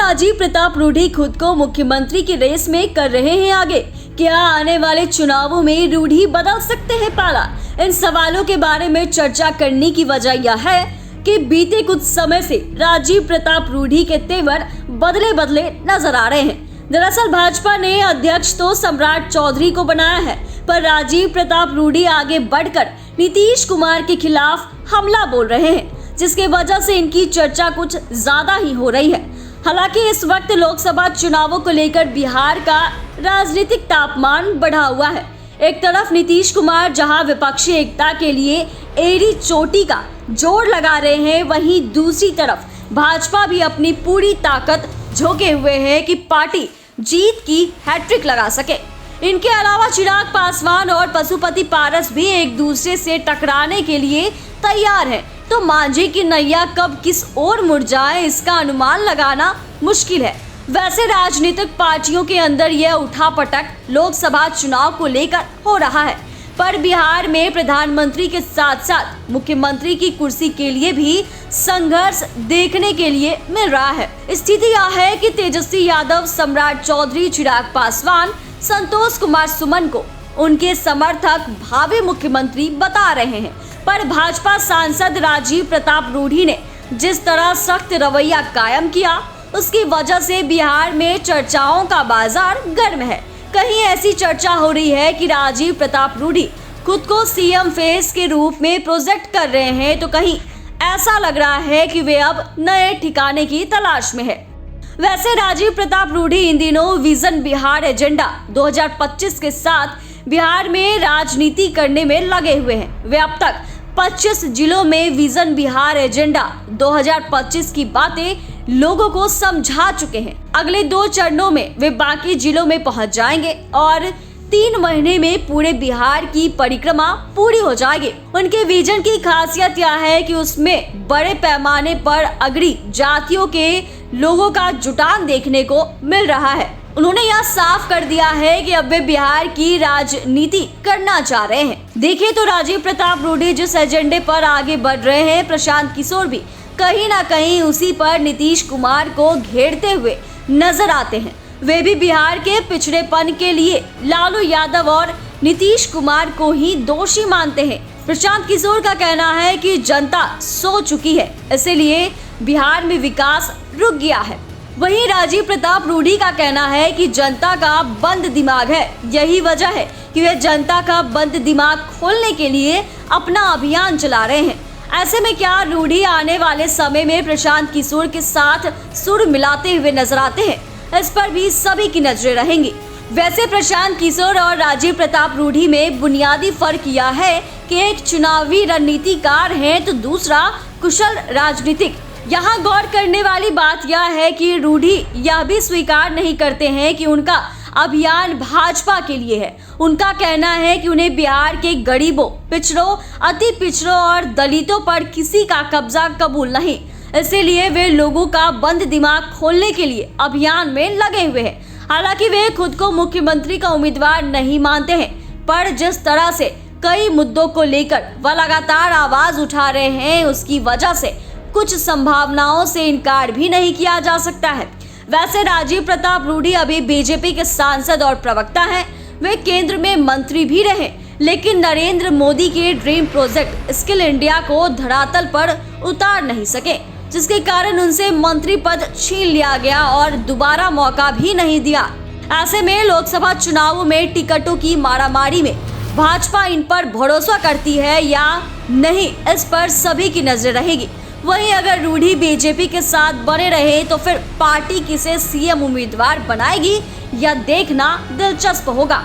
राजीव प्रताप रूढ़ी खुद को मुख्यमंत्री की रेस में कर रहे हैं आगे? क्या आने वाले चुनावों में रूढ़ी बदल सकते हैं पाला? इन सवालों के बारे में चर्चा करने की वजह यह है कि बीते कुछ समय से राजीव प्रताप रूढ़ी के तेवर बदले बदले नजर आ रहे हैं। दरअसल भाजपा ने अध्यक्ष तो सम्राट चौधरी को बनाया है, पर राजीव प्रताप रूढ़ी आगे बढ़कर नीतीश कुमार के खिलाफ हमला बोल रहे हैं, जिसके वजह से इनकी चर्चा कुछ ज्यादा ही हो रही है। हालांकि इस वक्त लोकसभा चुनावों को लेकर बिहार का राजनीतिक तापमान बढ़ा हुआ है। एक तरफ नीतीश कुमार जहां विपक्षी एकता के लिए एड़ी चोटी का जोर लगा रहे हैं, वहीं दूसरी तरफ भाजपा भी अपनी पूरी ताकत झोंके हुए है कि पार्टी जीत की हैट्रिक लगा सके। इनके अलावा चिराग पासवान और पशुपति पारस भी एक दूसरे से टकराने के लिए तैयार हैं। तो मांझी की नैया कब किस ओर मुड़ जाए, इसका अनुमान लगाना मुश्किल है। वैसे राजनीतिक पार्टियों के अंदर यह उठापटक लोकसभा चुनाव को लेकर हो रहा है, पर बिहार में प्रधानमंत्री के साथ साथ मुख्यमंत्री की कुर्सी के लिए भी संघर्ष देखने के लिए मिल रहा है। स्थिति यह है कि तेजस्वी यादव, सम्राट चौधरी, चिराग पासवान, संतोष कुमार सुमन को उनके समर्थक भावी मुख्यमंत्री बता रहे हैं, पर भाजपा सांसद राजीव प्रताप रूढ़ी ने जिस तरह सख्त रवैया कायम किया, उसकी वजह से बिहार में चर्चाओं का बाजार गर्म है। कहीं ऐसी चर्चा हो रही है कि राजीव प्रताप रूढ़ी खुद को सीएम फेस के रूप में प्रोजेक्ट कर रहे हैं, तो कहीं ऐसा लग रहा है कि वे अब नए ठिकाने की तलाश में है। वैसे राजीव प्रताप रूढ़ी इन दिनों विजन बिहार एजेंडा 2025 के साथ बिहार में राजनीति करने में लगे हुए हैं। वे अब तक 25 जिलों में विजन बिहार एजेंडा 2025 की बातें लोगों को समझा चुके हैं। अगले 2 चरणों में वे बाकी जिलों में पहुंच जाएंगे और 3 महीने में पूरे बिहार की परिक्रमा पूरी हो जाएगी। उनके विजन की खासियत यह है कि उसमें बड़े पैमाने पर अग्रणी जातियों के लोगों का जुटान देखने को मिल रहा है। उन्होंने यह साफ कर दिया है कि अब वे बिहार की राजनीति करना चाह रहे हैं। देखिए तो राजीव प्रताप रूढ़ी जिस एजेंडे पर आगे बढ़ रहे हैं, प्रशांत किशोर भी कहीं ना कहीं उसी पर नीतीश कुमार को घेरते हुए नजर आते हैं। वे भी बिहार के पिछड़ेपन के लिए लालू यादव और नीतीश कुमार को ही दोषी मानते हैं। प्रशांत किशोर का कहना है कि जनता सो चुकी है, इसलिए बिहार में विकास रुक गया है। वहीं राजीव प्रताप रूढ़ी का कहना है कि जनता का बंद दिमाग है, यही वजह है कि वे जनता का बंद दिमाग खोलने के लिए अपना अभियान चला रहे हैं। ऐसे में क्या रूढ़ी आने वाले समय में प्रशांत किशोर के साथ सुर मिलाते हुए नजर आते हैं, इस पर भी सभी की नजरें रहेंगी। वैसे प्रशांत किशोर और राजीव प्रताप रूढ़ी में बुनियादी फर्क यह है कि एक चुनावी रणनीतिकार है तो दूसरा कुशल राजनीतिक। यहाँ गौर करने वाली बात यह है कि रूढ़ी यह भी स्वीकार नहीं करते हैं कि उनका अभियान भाजपा के लिए है। उनका कहना है कि उन्हें बिहार के गरीबों, पिछड़ों, अति पिछड़ों और दलितों पर किसी का कब्जा कबूल नहीं, इसीलिए वे लोगों का बंद दिमाग खोलने के लिए अभियान में लगे हुए हैं। हालांकि वे खुद को मुख्यमंत्री का उम्मीदवार नहीं मानते हैं, पर जिस तरह से कई मुद्दों को लेकर वह लगातार आवाज उठा रहे हैं, उसकी वजह से कुछ संभावनाओं से इनकार भी नहीं किया जा सकता है। वैसे राजीव प्रताप रूढ़ी अभी बीजेपी के सांसद और प्रवक्ता हैं। वे केंद्र में मंत्री भी रहे, लेकिन नरेंद्र मोदी के ड्रीम प्रोजेक्ट स्किल इंडिया को धरातल पर उतार नहीं सके, जिसके कारण उनसे मंत्री पद छीन लिया गया और दोबारा मौका भी नहीं दिया। ऐसे में लोकसभा चुनावों में टिकटों की मारामारी में भाजपा इन पर भरोसा करती है या नहीं, इस पर सभी की नजर रहेगी। वहीं अगर रूढ़ी बीजेपी के साथ बने रहे तो फिर पार्टी किसे सीएम उम्मीदवार बनाएगी, यह देखना दिलचस्प होगा।